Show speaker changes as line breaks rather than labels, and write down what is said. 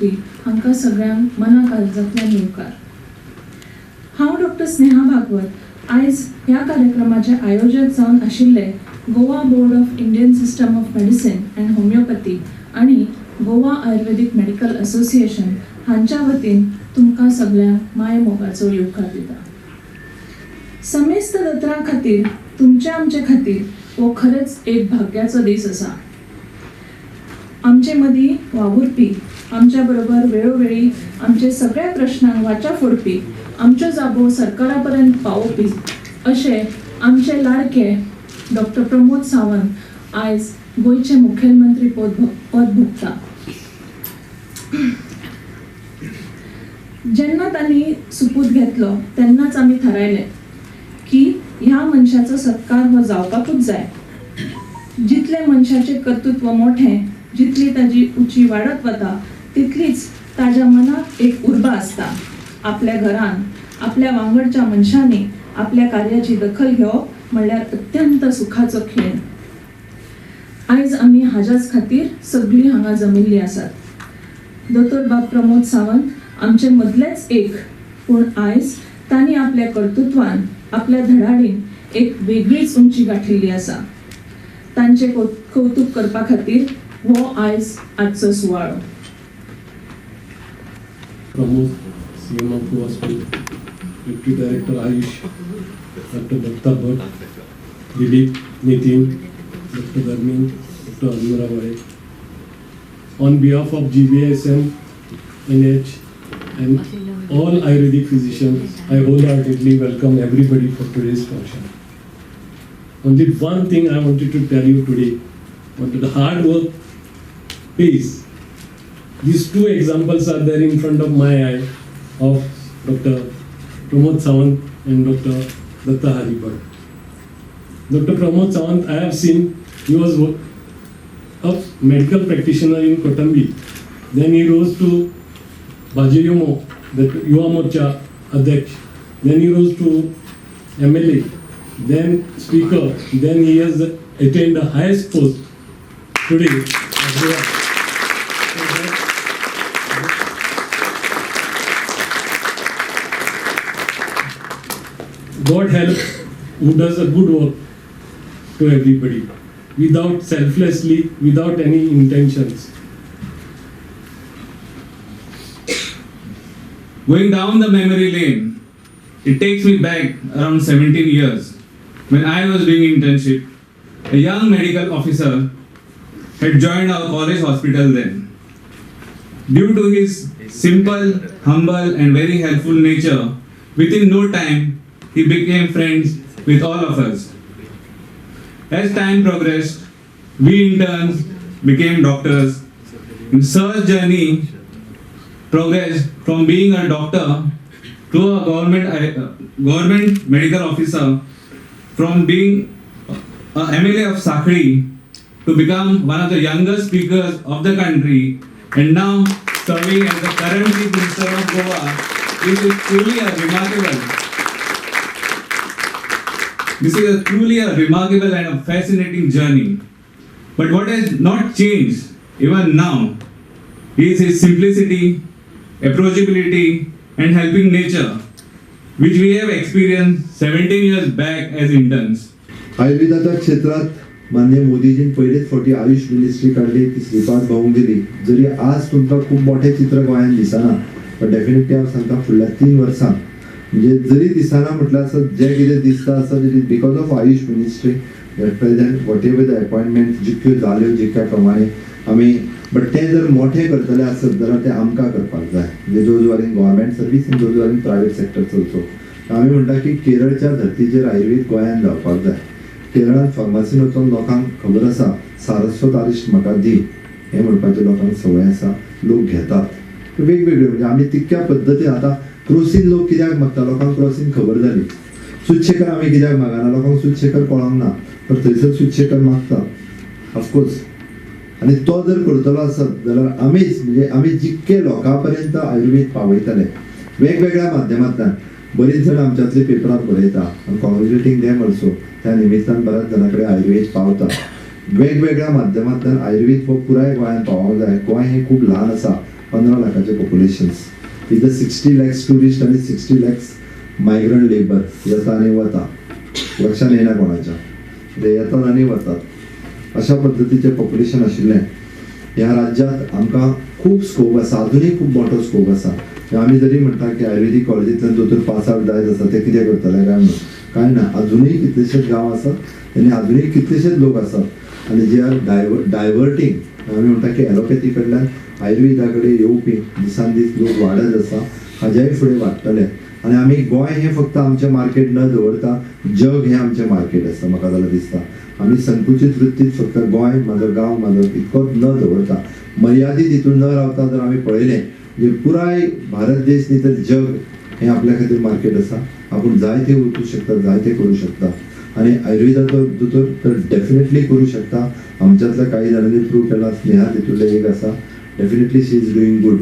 भक्ती हांकां सगळ्यांक मना काळजांतल्यान येवकार. हांव डॉक्टर स्नेहा भागवत आयज ह्या कार्यक्रमाचे आयोजक जावन आशिल्ले Goa board of Indian system of medicine and homeopathy आणि गोवा आयुर्वेदिक मेडिकल असोसिएशन हांच्या वतीन तुमकां सगळ्यांक माय मोगाचो येवकार दिता. समेस्त दोतोरां खातीर तुमचे आमचे खातीर हो खरेंच एक भाग्याचो दीस आसा. आमचे मदीं वावुरपी, आमच्या बरोबर वेळोवेळी आमचे सगळ्या प्रश्नांक वाचा फोडपी, आमच्यो जागो सरकारा पर्यंत पावोवपी अशे आमचे लाडके डॉक्टर प्रमोद सावंत आयज गोंयचे मुखेलमंत्री पद भोगता. जेन्ना तांणी सुपूत घेतलो तेन्नाच आमी थारायलें की ह्या मनशाचो सत्कार हो जावपाकूच जाय. जितले मनशाचें कर्तृत्व मोठें, जितली ताजी उंची वाडत वता तितलीच ताज्या मनाक एक उर्बा आसता. आपल्या घरान आपल्या वांगडच्या मनशांनी आपल्या कार्याची दखल घेवप म्हणल्यार अत्यंत सुखाचो खेळ. आयज आमी हाज्याच खातीर सगळीं हांगा जमिल्लीं आसात. दोतोर बाब प्रमोद सावंत आमचे मदलेच एक, पूण आयज तांणी आपल्या कर्तृत्वान आपल्या धडाडीन एक वेगळीच उंची गाठिल्ली आसा. तांचे कौतुक करपा खातीर हो आजचो सुवाळो.
Pramod CM of Goa Hospital, Deputy Director Ayush, Dr. Bhakta Bhatt, Dilip, Nitin, Dr. Dharmin, Dr. Aruna Rai. On behalf of GBSM, NH, and all Ayurvedic physicians, I wholeheartedly welcome everybody for today's function. Only one thing I wanted to tell you today, the hard work pays. These two examples are there in front of my eye of Dr. Pramod Sawant and Dr. Datta Haribhat. Dr. Pramod Sawant, I have seen, he was a medical practitioner in Kotambi. Then he rose to Bajayomo, the Yuva Morcha Adhyaksh. Then he rose to MLA, then Speaker. Then he has attained the highest post today. God help who does a good work to everybody, without selflessly, without any intentions.
Going down the memory lane, it takes me back around 17 years when I was doing internship. A young medical officer had joined our college hospital then. Due to his simple, humble and very helpful nature, within no time, he became friends with all of us. As time progressed, we interns became doctors. Sir's journey progressed from being a doctor to a government medical officer, from being a MLA of Sakri to become one of the youngest speakers of the country, and now serving as the current Chief Minister of Goa. This is truly a remarkable and a fascinating journey. But what has not changed even now is his simplicity, approachability and helping nature, which we have experienced 17 years back as interns.
आयुर्वेदाच्या क्षेत्रात माननीय मोदीजीन पहिलेच फावटी Ayush ministry काढली, ती श्रीपाद भाऊंक दिली. जरी आज तुमकां खूब मोठे चित्र गोंयांत दिसना, पण डेफिनेटली हांव सांगता फुडल्या 3 वर्सां म्हणजे जरी दिसना म्हटल्यार जे कितें दिसता आसा because of AYUSH ministry present whatever the appointment जितक्यो जाल्यो जितक्या प्रमाणे आमी, बट ते जर मोठे करतले आसत जाल्यार ते आमकां करपाक जाय. म्हणजे those were in government service आनी those were in private sector also. आमी म्हणटा की केरळच्या धर्तीचेर आयुर्वेद गोंयांत जावपाक जाय. केरळांत फार्मासीन वचून लोकांक खबर आसा सारस्वत आरिश्ट म्हाका दी हें म्हणपाचें लोकांक संवय आसा, लोक घेतात वेगवेगळे. म्हणजे आमी तितक्या पद्दतीन आतां क्रोसीन लोक कित्याक मागता, लोकांक क्रोसीन खबर जाली. सुतशेकर आमी कित्याक मागना, लोकांक सुतशेकर कळोंक ना, पण थंयसर सुतशेकर मागतात ऑफकोर्स. आनी तो जर करतलो आसत जाल्यार आमीच म्हणजे आमी जितके लोकां पर्यंत आयुर्वेद पावयतले वेगवेगळ्या माध्यमांतल्यान. बरीच जण आमच्यातले पेपरार बरयता आनी कॉंग्रेच्युलेटिंग देम ऑल्सो. त्या निमित्तान बऱ्याच जाणां कडेन आयुर्वेद पावता. वेगवेगळ्या माध्यमांतल्यान आयुर्वेद हो पुराय गोंयांत पावोंक जाय. गोंय हें खूब ल्हान आसा 15 लाखाचे पॉप्युलेशन्स इथं 60 लॅक्स टुरिस्ट आणि 60 लॅक्स मायग्रंट लेबर येता आणि वता, लक्षात येना कोणाच्या, ते येतात आणि वतात, अशा पद्दतीचे पॉप्युलेशन आशिल्लें ह्या राज्यांत आमकां खूब स्कोप आसा, अजुनूय खूब मोठो स्कोप आसा. आमी जरी म्हणटा की आयुर्वेदीक कॉलेजींतल्यान दोतोर पास आवट जायत आसा ते कितें करतले काय म्हणून, काय ना, अजुनूय कितलेशेच गांव आसात आनी अजुनूय कितलेशेच लोक आसात आनी जे आर डायवर्टींग, आमी म्हणटा की ॲलोपॅथी कडल्यान आयुर्वेदा कडेन येवपी दिसान दीस लोक वाडत आसा, हाज्याय फुडें वाडटले. आनी आमी गोंय हें फक्त आमचें मार्केट न दवरता, जग हें आमचें मार्केट आसा म्हाका जाल्यार दिसता. आमी संकुचीत वृत्तीत फक्त गोंय म्हाजो गांव म्हाजो इतकोच न दवरता, मर्यादीत हितून न रावता जर आमी पळयलें जे पुराय भारत देश न्ही तर जग हें आपल्या खातीर मार्केट आसा. आपूण जाय तें वचूं शकता, जाय तें करूं शकता आनी आयुर्वेदाचो दोतोर तर डेफिनेटली करूं शकता. आमच्यांतल्या कांय जाणांनी प्रूव केला, स्नेहा तितूंतले एक आसा, definitely she is doing good.